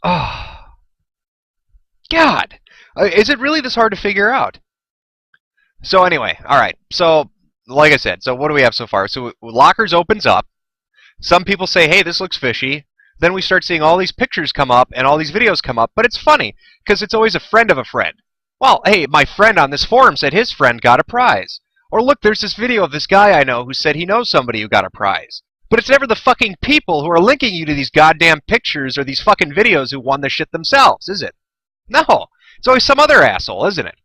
Oh, God. Is it really this hard to figure out? So anyway, all right. So like I said, so what do we have so far? So Lockerz opens up. Some people say, hey, this looks fishy. Then we start seeing all these pictures come up and all these videos come up. But it's funny because it's always a friend of a friend. Well, hey, my friend on this forum said his friend got a prize. Or look, there's this video of this guy I know who said he knows somebody who got a prize. But it's never the fucking people who are linking you to these goddamn pictures or these fucking videos who won the shit themselves, is it? No. It's always some other asshole, isn't it?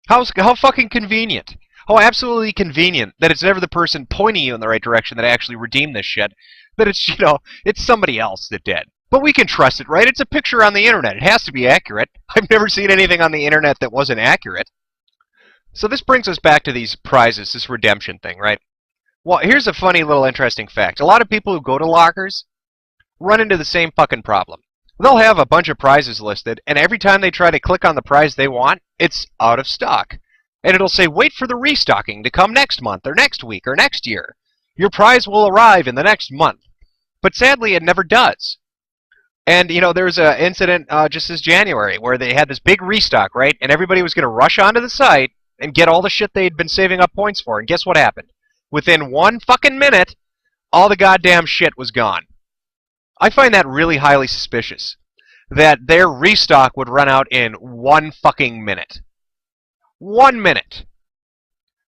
How fucking convenient. How absolutely convenient that it's never the person pointing you in the right direction that actually redeemed this shit. That it's, it's somebody else that did. But we can trust it, right? It's a picture on the internet. It has to be accurate. I've never seen anything on the internet that wasn't accurate. So this brings us back to these prizes, this redemption thing, right? Well, here's a funny little interesting fact. A lot of people who go to Lockerz run into the same fucking problem. They'll have a bunch of prizes listed, and every time they try to click on the prize they want, it's out of stock. And it'll say, wait for the restocking to come next month, or next week, or next year. Your prize will arrive in the next month. But sadly, it never does. And, there was an incident just this January where they had this big restock, right? And everybody was going to rush onto the site and get all the shit they'd been saving up points for. And guess what happened? Within 1 fucking minute, all the goddamn shit was gone. I find that really highly suspicious. That their restock would run out in 1 fucking minute. 1 minute.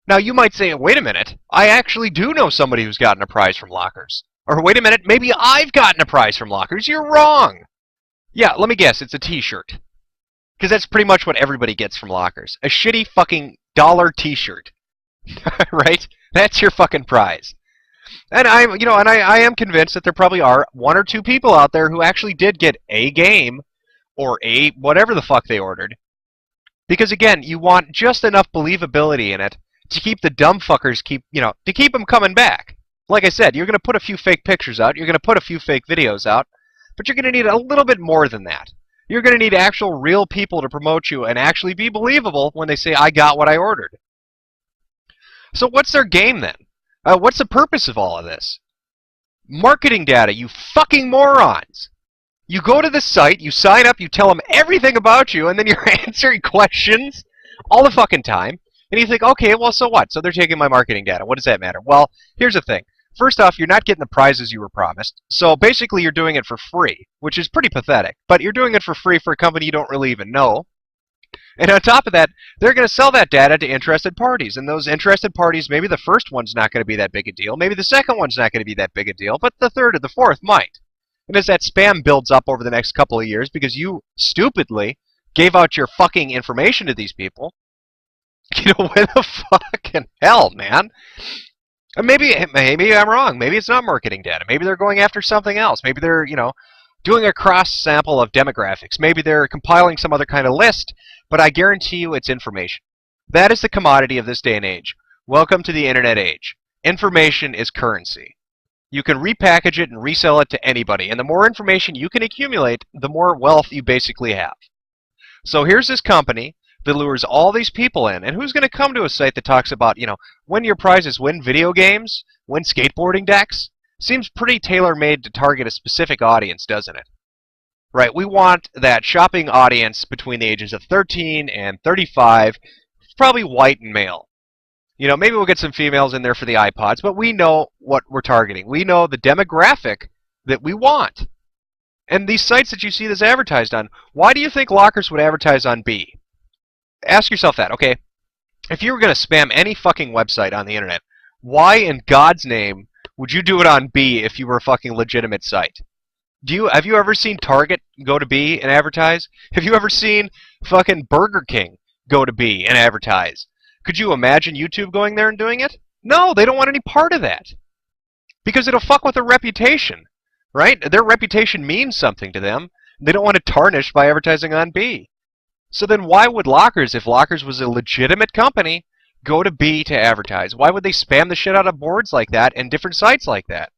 Now you might say, wait a minute, I actually do know somebody who's gotten a prize from Lockerz. Or wait a minute, maybe I've gotten a prize from Lockerz. You're wrong. Yeah, let me guess, it's a t-shirt. Because that's pretty much what everybody gets from Lockerz. A shitty fucking dollar t-shirt. Right? That's your fucking prize. And I am convinced that there probably are 1 or 2 people out there who actually did get a game or a whatever the fuck they ordered. Because again, you want just enough believability in it to keep the dumb fuckers to keep them coming back. Like I said, you're going to put a few fake pictures out, you're going to put a few fake videos out, but you're going to need a little bit more than that. You're going to need actual real people to promote you and actually be believable when they say, I got what I ordered. So what's their game then? What's the purpose of all of this? Marketing data, you fucking morons! You go to the site, you sign up, you tell them everything about you, and then you're answering questions all the fucking time. And you think, okay, well, so what? So they're taking my marketing data. What does that matter? Well, here's the thing. First off, you're not getting the prizes you were promised. So basically, you're doing it for free, which is pretty pathetic. But you're doing it for free for a company you don't really even know. And on top of that, they're going to sell that data to interested parties. And those interested parties, maybe the first one's not going to be that big a deal. Maybe the second one's not going to be that big a deal. But the third or the fourth might. And as that spam builds up over the next couple of years, because you stupidly gave out your fucking information to these people, when the fucking hell, man? And maybe I'm wrong. Maybe it's not marketing data. Maybe they're going after something else. Maybe they're, doing a cross-sample of demographics. Maybe they're compiling some other kind of list, but I guarantee you it's information. That is the commodity of this day and age. Welcome to the internet age. Information is currency. You can repackage it and resell it to anybody, and the more information you can accumulate, the more wealth you basically have. So here's this company that lures all these people in, and who's going to come to a site that talks about, win your prizes, win video games, win skateboarding decks? Seems pretty tailor-made to target a specific audience, doesn't it? Right, we want that shopping audience between the ages of 13 and 35, probably white and male. Maybe we'll get some females in there for the iPods, but we know what we're targeting. We know the demographic that we want. And these sites that you see this advertised on, why do you think Lockerz would advertise on B? Ask yourself that, okay? If you were going to spam any fucking website on the internet, why in God's name would you do it on B if you were a fucking legitimate site? Have you ever seen Target go to B and advertise? Have you ever seen fucking Burger King go to B and advertise? Could you imagine YouTube going there and doing it? No, they don't want any part of that. Because it'll fuck with their reputation, right? Their reputation means something to them. They don't want it tarnished by advertising on B. So then why would Lockerz, if Lockerz was a legitimate company, go to B to advertise? Why would they spam the shit out of boards like that and different sites like that?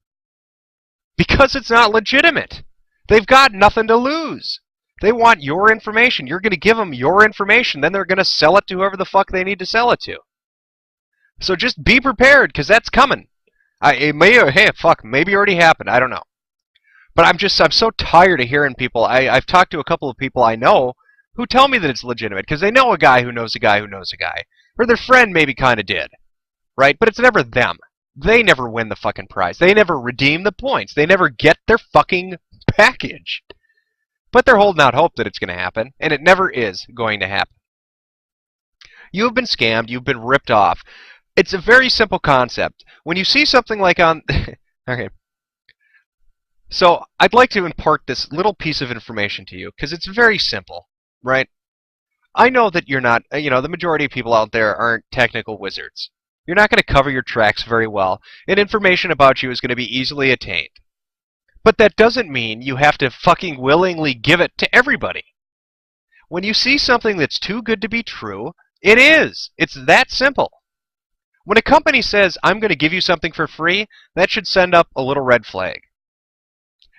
Because it's not legitimate. They've got nothing to lose. They want your information. You're going to give them your information. Then they're going to sell it to whoever the fuck they need to sell it to. So just be prepared, because that's coming. Maybe it already happened. I don't know. But I'm so tired of hearing people. I've talked to a couple of people I know who tell me that it's legitimate because they know a guy who knows a guy who knows a guy. Or their friend maybe kind of did. Right? But it's never them. They never win the fucking prize. They never redeem the points. They never get their fucking package. But they're holding out hope that it's going to happen, and it never is going to happen. You have been scammed. You've been ripped off. It's a very simple concept. When you see something like on... Okay. So I'd like to impart this little piece of information to you, because it's very simple, right? I know that you're not, the majority of people out there aren't technical wizards. You're not going to cover your tracks very well, and information about you is going to be easily attained. But that doesn't mean you have to fucking willingly give it to everybody. When you see something that's too good to be true, it is. It's that simple. When a company says, I'm going to give you something for free, that should send up a little red flag.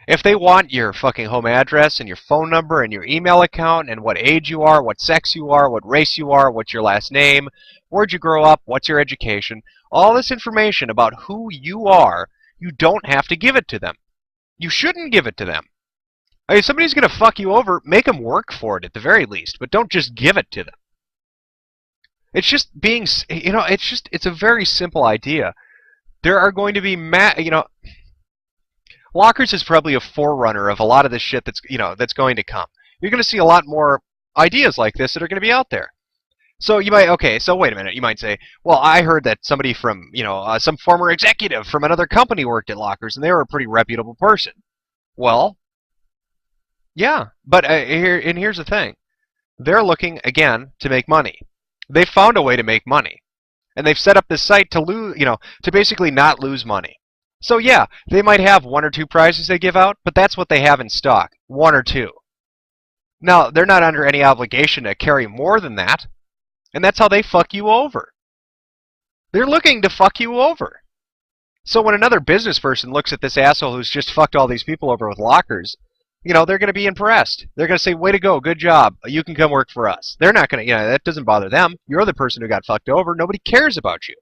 If they want your fucking home address and your phone number and your email account and what age you are, what sex you are, what race you are, what's your last name, where'd you grow up, what's your education, all this information about who you are, you don't have to give it to them. You shouldn't give it to them. I mean, if somebody's going to fuck you over, make them work for it at the very least, but don't just give it to them. It's just being, it's a very simple idea. There are going to be, Lockerz is probably a forerunner of a lot of this shit that's going to come. You're going to see a lot more ideas like this that are going to be out there. So you might, so wait a minute. You might say, well, I heard that somebody from, some former executive from another company worked at Lockerz, and they were a pretty reputable person. Well, yeah, but here's the thing. They're looking, again, to make money. They've found a way to make money. And they've set up this site to lose, to basically not lose money. So yeah, they might have 1 or 2 prizes they give out, but that's what they have in stock, 1 or 2. Now, they're not under any obligation to carry more than that, and that's how they fuck you over. They're looking to fuck you over. So when another business person looks at this asshole who's just fucked all these people over with Lockerz, they're going to be impressed. They're going to say, way to go, good job, you can come work for us. They're not going to, that doesn't bother them. You're the person who got fucked over. Nobody cares about you.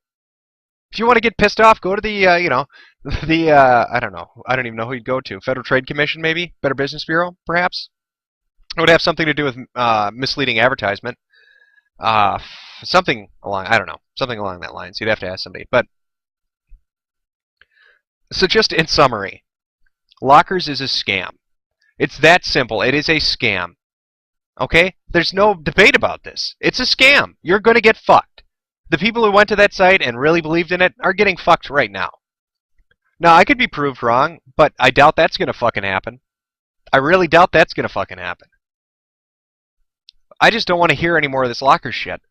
If you want to get pissed off, go to the, I don't know. I don't even know who you'd go to. Federal Trade Commission, maybe? Better Business Bureau, perhaps? It would have something to do with misleading advertisement. Something along, I don't know. Something along that line. So you'd have to ask somebody. But, so just in summary, Lockerz is a scam. It's that simple. It is a scam. Okay? There's no debate about this. It's a scam. You're going to get fucked. The people who went to that site and really believed in it are getting fucked right now. Now, I could be proved wrong, but I doubt that's going to fucking happen. I really doubt that's going to fucking happen. I just don't want to hear any more of this Lockerz shit.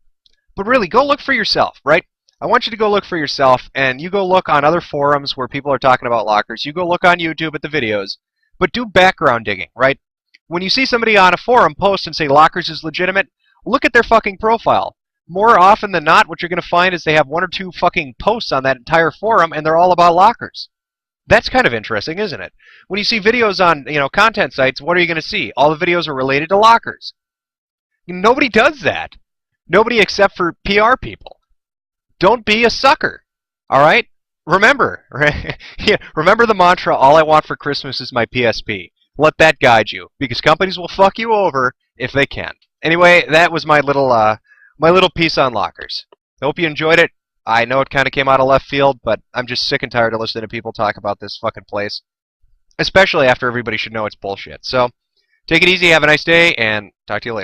But really, go look for yourself, right? I want you to go look for yourself, and you go look on other forums where people are talking about Lockerz. You go look on YouTube at the videos, but do background digging, right? When you see somebody on a forum post and say Lockerz is legitimate, look at their fucking profile. More often than not, what you're going to find is they have 1 or 2 fucking posts on that entire forum, and they're all about Lockerz. That's kind of interesting, isn't it? When you see videos on, content sites, what are you going to see? All the videos are related to Lockerz. Nobody does that. Nobody except for PR people. Don't be a sucker. All right? Remember, right? Yeah, remember the mantra, all I want for Christmas is my PSP. Let that guide you, because companies will fuck you over if they can. Anyway, that was my little piece on Lockerz. I hope you enjoyed it. I know it kind of came out of left field, but I'm just sick and tired of listening to people talk about this fucking place. Especially after everybody should know it's bullshit. So, take it easy, have a nice day, and talk to you later.